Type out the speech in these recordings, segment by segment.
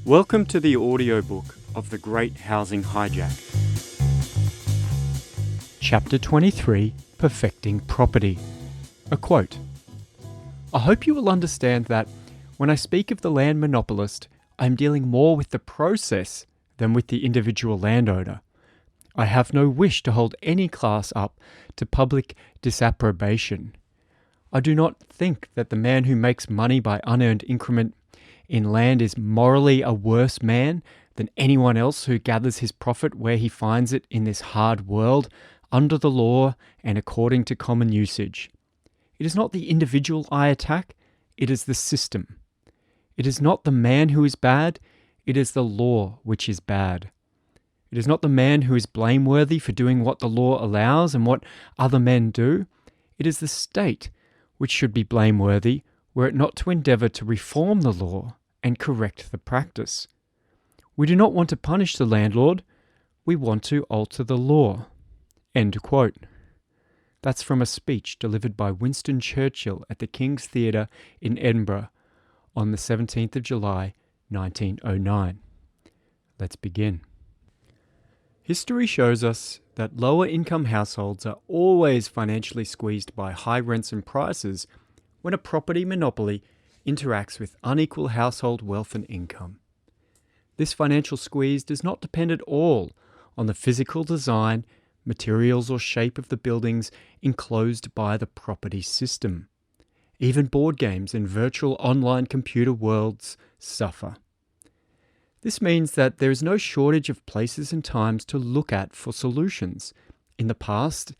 Welcome to the audiobook of The Great Housing Hijack. Chapter 23, Perfecting Property. A quote. I hope you will understand that when I speak of the land monopolist, I am dealing more with the process than with the individual landowner. I have no wish to hold any class up to public disapprobation. I do not think that the man who makes money by unearned increment in land is morally a worse man than anyone else who gathers his profit where he finds it in this hard world, under the law and according to common usage. It is not the individual I attack, it is the system. It is not the man who is bad, it is the law which is bad. It is not the man who is blameworthy for doing what the law allows and what other men do. It is the state which should be blameworthy were it not to endeavour to reform the law and correct the practice. We do not want to punish the landlord, we want to alter the law. End quote. That's from a speech delivered by Winston Churchill at the King's Theatre in Edinburgh on the 17th of July, 1909. Let's begin. History shows us that lower income households are always financially squeezed by high rents and prices when a property monopoly interacts with unequal household wealth and income. This financial squeeze does not depend at all on the physical design, materials or shape of the buildings enclosed by the property system. Even board games and virtual online computer worlds suffer. This means that there is no shortage of places and times to look at for solutions, in the past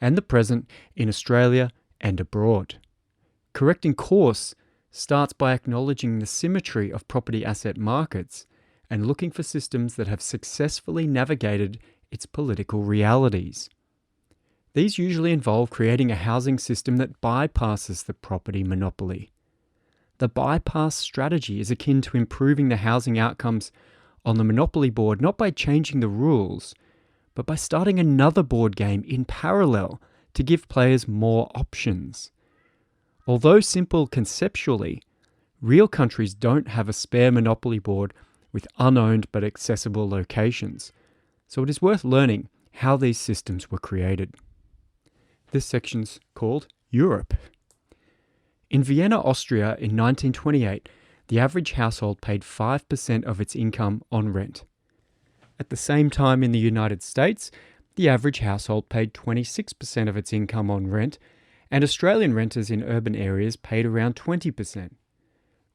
and the present, in Australia and abroad. Correcting course starts by acknowledging the symmetry of property asset markets and looking for systems that have successfully navigated its political realities. These usually involve creating a housing system that bypasses the property monopoly. The bypass strategy is akin to improving the housing outcomes on the monopoly board not by changing the rules, but by starting another board game in parallel to give players more options. Although simple conceptually, real countries don't have a spare monopoly board with unowned but accessible locations, so it is worth learning how these systems were created. This section's called Europe. In Vienna, Austria in 1928, the average household paid 5% of its income on rent. At the same time in the United States, the average household paid 26% of its income on rent, and Australian renters in urban areas paid around 20%.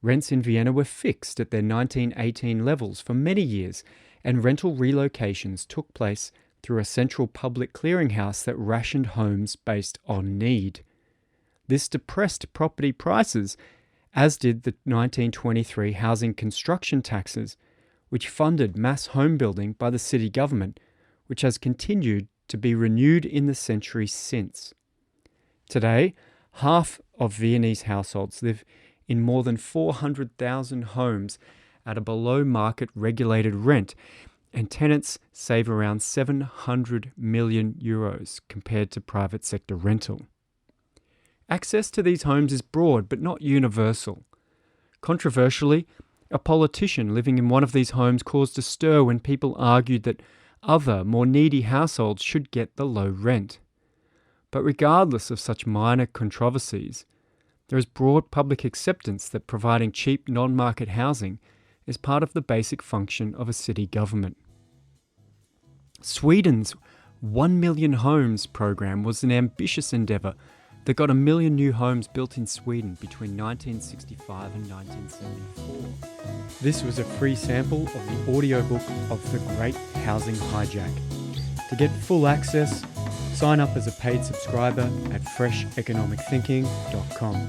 Rents in Vienna were fixed at their 1918 levels for many years, and rental relocations took place through a central public clearinghouse that rationed homes based on need. This depressed property prices, as did the 1923 housing construction taxes, which funded mass home building by the city government, which has continued to be renewed in the century since. Today, half of Viennese households live in more than 400,000 homes at a below-market regulated rent, and tenants save around 700 million euros compared to private sector rental. Access to these homes is broad but not universal. Controversially, a politician living in one of these homes caused a stir when people argued that other, more needy households should get the low rent. But regardless of such minor controversies, there is broad public acceptance that providing cheap non-market housing is part of the basic function of a city government. Sweden's 1 million homes program was an ambitious endeavour that got 1 million new homes built in Sweden between 1965 and 1974. This was a free sample of the audiobook of The Great Housing Hijack. To get full access, sign up as a paid subscriber at fresheconomicthinking.com.